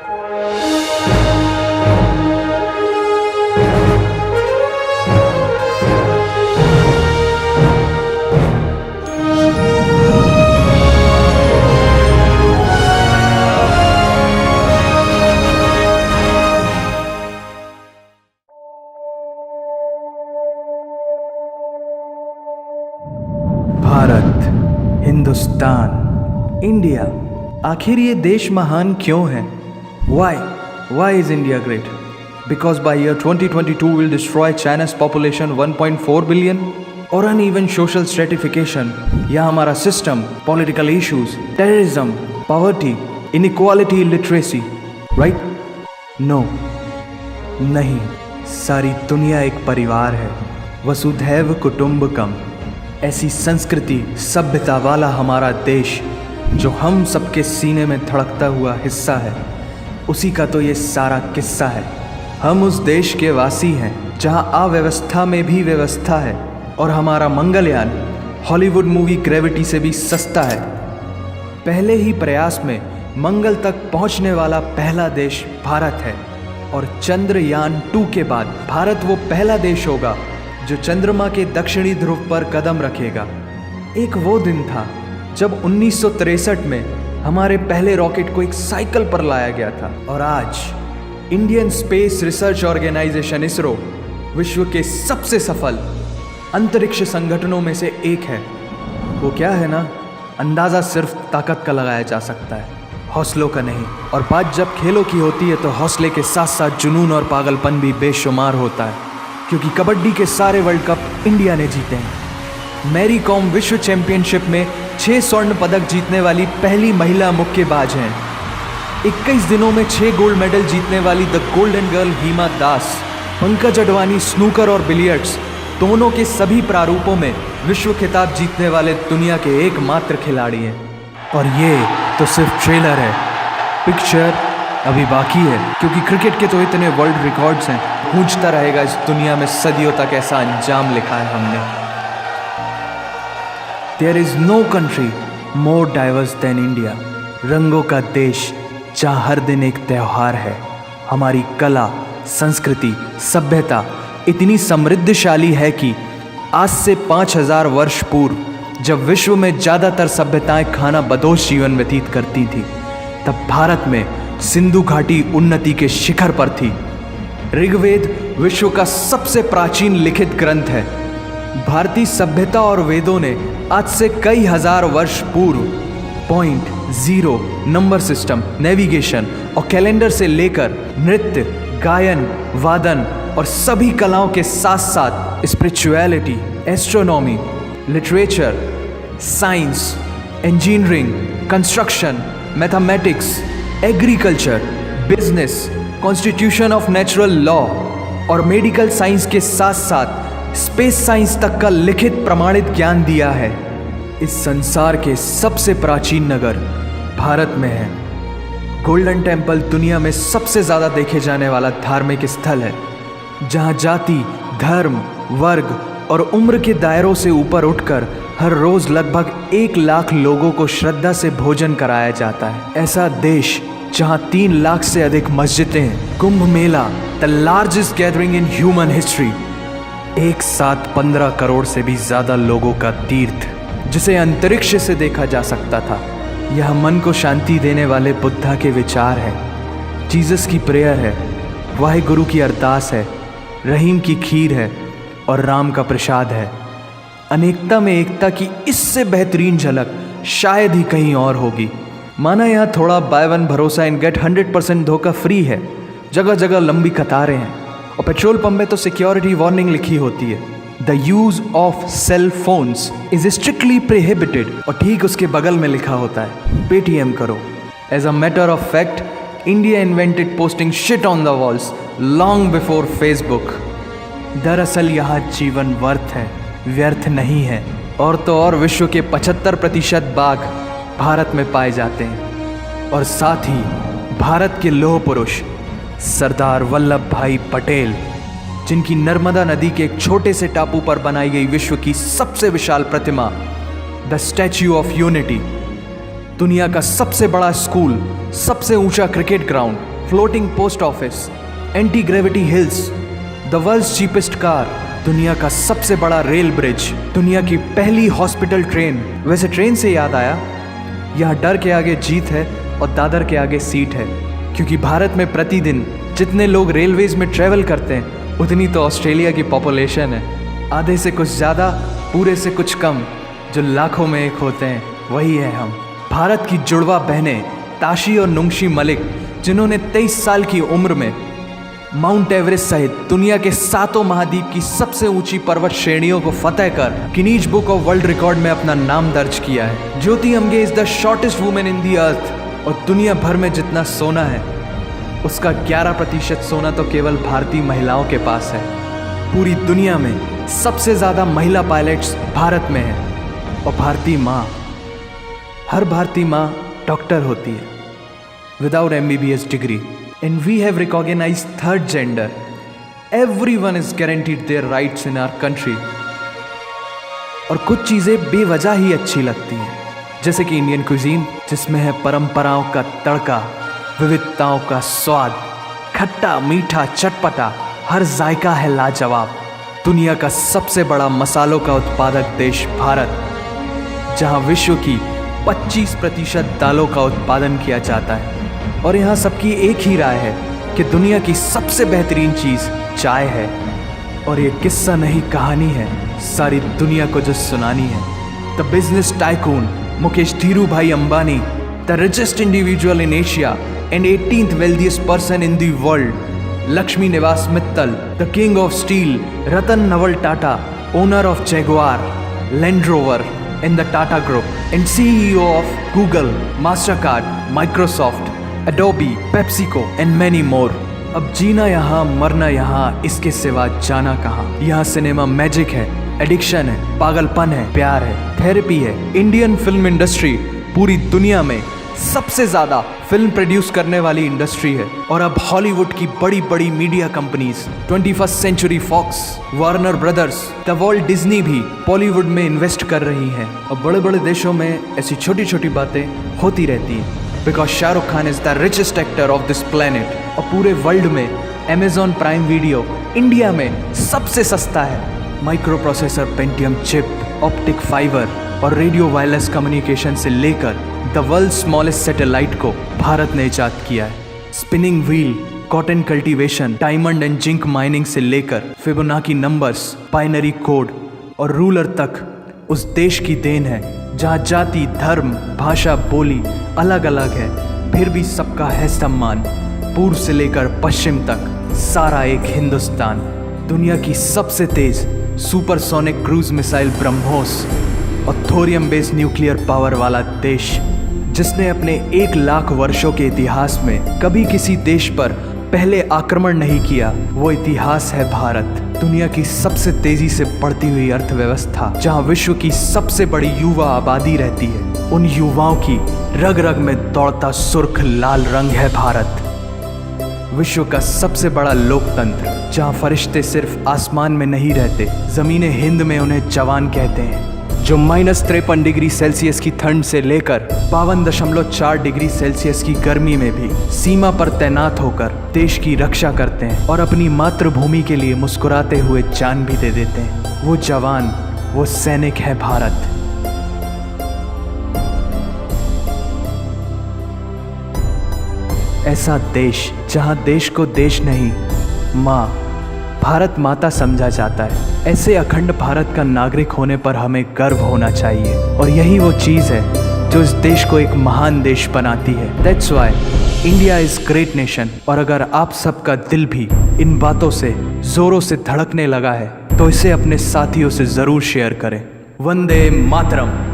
Bharat, Hindustan, India, आखिर ये देश महान क्यों है? Why is India great? Because by year 2022 we'll destroy China's population 1.4 billion? Or uneven social stratification, या हमारा system, political issues, terrorism, poverty, inequality, literacy, right? No, नहीं, सारी दुनिया एक परिवार है, वसुधैव कुटुंबकम। ऐसी संस्कृति, सभ्यता वाला हमारा देश जो हम सबके सीने में धड़कता हुआ हिस्सा है, उसी का तो ये सारा किस्सा है। हम उस देश के वासी हैं जहां अव्यवस्था में भी व्यवस्था है, और हमारा मंगलयान हॉलीवुड मूवी ग्रेविटी से भी सस्ता है। पहले ही प्रयास में मंगल तक पहुंचने वाला पहला देश भारत है, और चंद्रयान 2 के बाद भारत वो पहला देश होगा जो चंद्रमा के दक्षिणी ध्रुव पर कदम रखेगा। एक वो दिन था जब 1963 में हमारे पहले रॉकेट को एक साइकिल पर लाया गया था, और आज Indian Space Research Organisation ISRO विश्व के सबसे सफल अंतरिक्ष संगठनों में से एक है। वो क्या है ना, अंदाज़ा सिर्फ ताकत का लगाया जा सकता है, हौसलों का नहीं। और बात जब खेलों की होती है तो हौसले के साथ साथ जुनून और पागलपन भी बेशुमार होता है, क्योंकि कबड्डी के सारे वर्ल्ड कप इंडिया ने जीते हैं। मैरी कॉम विश्व चैंपियनशिप में 6 स्वर्ण पदक जीतने वाली पहली महिला मुक्केबाज हैं। 21 दिनों में 6 गोल्ड मेडल जीतने वाली the golden girl Hima Das. Pankaj Advani snooker और बिलियर्ड्स दोनों के सभी प्रारूपों में विश्व खिताब जीतने वाले दुनिया के एकमात्र खिलाड़ी हैं। और ये तो सिर्फ ट्रेलर है, पिक्चर अभी बाकी है, क्योंकि क्रिकेट के तो इतने वर्ल्ड रिकॉर्ड्स हैं। गूंजता रहेगा इस दुनिया में सदियों तक ऐसा अंजाम लिखा है हमने। There is no country more diverse than India. रंगों का देश जहाँ हर दिन एक त्यौहार है। हमारी कला, संस्कृति, सभ्यता इतनी समृद्धशाली है कि आज से 5000 वर्ष पूर्व जब विश्व में ज़्यादातर सभ्यताएं खाना बदोश जीवन व्यतीत करती थी, तब भारत में सिंधु घाटी उन्नति के शिखर पर थी। ऋग्वेद विश्व का सबसे प्राचीन लिखित ग्रंथ है। भारतीय सभ्यता और वेदों ने आज से कई हजार वर्ष पूर्व point, zero, number system, navigation और कैलेंडर से लेकर नृत्य, गायन, वादन और सभी कलाओं के साथ साथ spirituality, astronomy, literature, science, engineering, construction, mathematics, agriculture, business, constitution of natural law और मेडिकल साइंस के साथ साथ स्पेस साइंस तक का लिखित प्रमाणित ज्ञान दिया है। इस संसार के सबसे प्राचीन नगर भारत में है। गोल्डन टेम्पल दुनिया में सबसे ज़्यादा देखे जाने वाला धार्मिक स्थल है, जहाँ जाति, धर्म, वर्ग और उम्र के दायरों से ऊपर उठकर हर रोज़ लगभग 1 लाख लोगों को श्रद्धा से भोजन कराया जाता है। ऐसा देश जहाँ 3 लाख से अधिक मस्जिदें हैं। Kumbh Mela, the largest gathering in human history. एक साथ 15 करोड़ से भी ज़्यादा लोगों का तीर्थ, जिसे अंतरिक्ष से देखा जा सकता था। यह मन को शांति देने वाले बुद्धा के विचार है, जीसस की प्रेयर है, वाहिगुरु की अरदास है, रहीम की खीर है और राम का प्रसाद है। अनेकता में एकता की इससे बेहतरीन झलक शायद ही कहीं और होगी। माना यहाँ थोड़ा बाय वन भरोसा एंड गेट 100% धोखा फ्री है। जगह जगह लंबी कतारें हैं और पेट्रोल पंप में तो सिक्योरिटी वार्निंग लिखी होती है, the use of cell phones is strictly prohibited, और ठीक उसके बगल में लिखा होता है पेटीएम करो। As a matter of fact, India invented posting shit on the walls long before Facebook. दरअसल यहाँ जीवन वर्थ है, व्यर्थ नहीं है। और तो और विश्व के 75% बाघ भारत में पाए जाते हैं। और साथ ही भारत के लौह पुरुष सरदार वल्लभ भाई पटेल, जिनकी नर्मदा नदी के एक छोटे से टापू पर बनाई गई विश्व की सबसे विशाल प्रतिमा द स्टैच्यू ऑफ यूनिटी, दुनिया का सबसे बड़ा स्कूल, सबसे ऊंचा cricket ground floating post office, anti gravity hills, the world's cheapest car, दुनिया का सबसे बड़ा रेल ब्रिज, दुनिया की पहली हॉस्पिटल ट्रेन। वैसे ट्रेन से याद आया, यहाँ डर के आगे जीत है और दादर के आगे सीट है, क्योंकि भारत में प्रतिदिन जितने लोग रेलवेज में ट्रेवल करते हैं उतनी तो ऑस्ट्रेलिया की पॉपुलेशन है। आधे से कुछ ज़्यादा, पूरे से कुछ कम, जो लाखों में एक होते हैं वही है हम। भारत की जुड़वा बहनें ताशी और नुंगशी मलिक, जिन्होंने 23 साल की उम्र में माउंट एवरेस्ट सहित दुनिया के 7 महाद्वीप की सबसे ऊंची पर्वत श्रेणियों को फतेह कर Guinness book of world record में अपना नाम दर्ज किया है। Jyoti Amge is the shortest women in the earth, और दुनिया भर में जितना सोना है उसका 11% सोना तो केवल भारतीय महिलाओं के पास है। पूरी दुनिया में सबसे ज़्यादा महिला पायलट्स भारत में हैं, और भारतीय माँ, हर भारतीय माँ डॉक्टर होती है without MBBS degree. And we have recognized third gender. Everyone is guaranteed their rights in our country. और कुछ चीज़ें बेवजह ही अच्छी लगती हैं, जैसे कि इंडियन क्विजीन, जिसमें है परंपराओं का तड़का, विविधताओं का स्वाद, खट्टा मीठा चटपटा, हर जायका है लाजवाब। दुनिया का सबसे बड़ा मसालों का उत्पादक देश भारत, जहां विश्व की 25% दालों का उत्पादन किया जाता है। और यहाँ सबकी एक ही राय है कि दुनिया की सबसे बेहतरीन चीज़ चाय है। और ये किस्सा नहीं, कहानी है सारी दुनिया को जो सुनानी है। The business tycoon Mukesh Dhirubhai Ambani, the richest individual in Asia and 18th wealthiest person in the world, Lakshmi Niwas Mittal, the king of steel Ratan Naval Tata, owner of Jaguar, Land Rover in the Tata Group, and CEO of Google, Mastercard, Microsoft, Adobe, PepsiCo and many more. अब जीना यहाँ, मरना यहाँ, इसके सिवा जाना कहाँ। यहाँ cinema magic है, एडिक्शन है, पागलपन है, प्यार है, थेरेपी है। इंडियन फिल्म इंडस्ट्री पूरी दुनिया में सबसे ज़्यादा फिल्म प्रोड्यूस करने वाली इंडस्ट्री है। और अब हॉलीवुड की बड़ी बड़ी media companies, 21st Century Fox, Warner Brothers, the World Disney भी बॉलीवुड में इन्वेस्ट कर रही हैं। और बड़े बड़े देशों में ऐसी छोटी छोटी बातें होती रहती हैं, because Shahrukh Khan is the richest actor of this planet. और पूरे वर्ल्ड में अमेजॉन प्राइम वीडियो इंडिया में सबसे सस्ता है। Micro processor, Pentium chip, optic fibre और रेडियो वायरलेस कम्युनिकेशन से लेकर द वर्ल्ड स्मॉलेस्ट सैटेलाइट को भारत ने इजाद किया है। Spinning wheel, cotton cultivation, diamond and zinc mining से लेकर फिबोनाची नंबर्स, बाइनरी कोड और रूलर तक उस देश की देन है, जहाँ जाति, धर्म, भाषा, बोली अलग अलग है, फिर भी सबका है सम्मान। पूर्व से लेकर पश्चिम तक सारा एक हिंदुस्तान। दुनिया की सबसे तेज सुपरसोनिक क्रूज मिसाइल ब्रह्मोस और थोरियम बेस्ड न्यूक्लियर पावर वाला देश, जिसने अपने 1 लाख वर्षों के इतिहास में कभी किसी देश पर पहले आक्रमण नहीं किया, वो इतिहास है भारत। दुनिया की सबसे तेजी से बढ़ती हुई अर्थव्यवस्था, जहां विश्व की सबसे बड़ी युवा आबादी रहती है, उन युवाओं की रग रग में दौड़ता सुर्ख लाल रंग है भारत। विश्व का सबसे बड़ा लोकतंत्र, जहां फरिश्ते सिर्फ आसमान में नहीं रहते, जमीने हिंद में उन्हें जवान कहते हैं, जो -53 डिग्री सेल्सियस की ठंड से लेकर 52.4 डिग्री सेल्सियस की गर्मी में भी सीमा पर तैनात होकर देश की रक्षा करते हैं और अपनी मातृभूमि के लिए मुस्कुराते हुए जान भी दे देते हैं। वो जवान, वो सैनिक है भारत। ऐसा देश जहां देश को देश नहीं, माँ, भारत माता समझा जाता है। ऐसे अखंड भारत का नागरिक होने पर हमें गर्व होना चाहिए, और यही वो चीज़ है जो इस देश को एक महान देश बनाती है। That's why India is great nation. और अगर आप सबका दिल भी इन बातों से ज़ोरों से धड़कने लगा है, तो इसे अपने साथियों से ज़रूर शेयर करें। वंदे मातरम।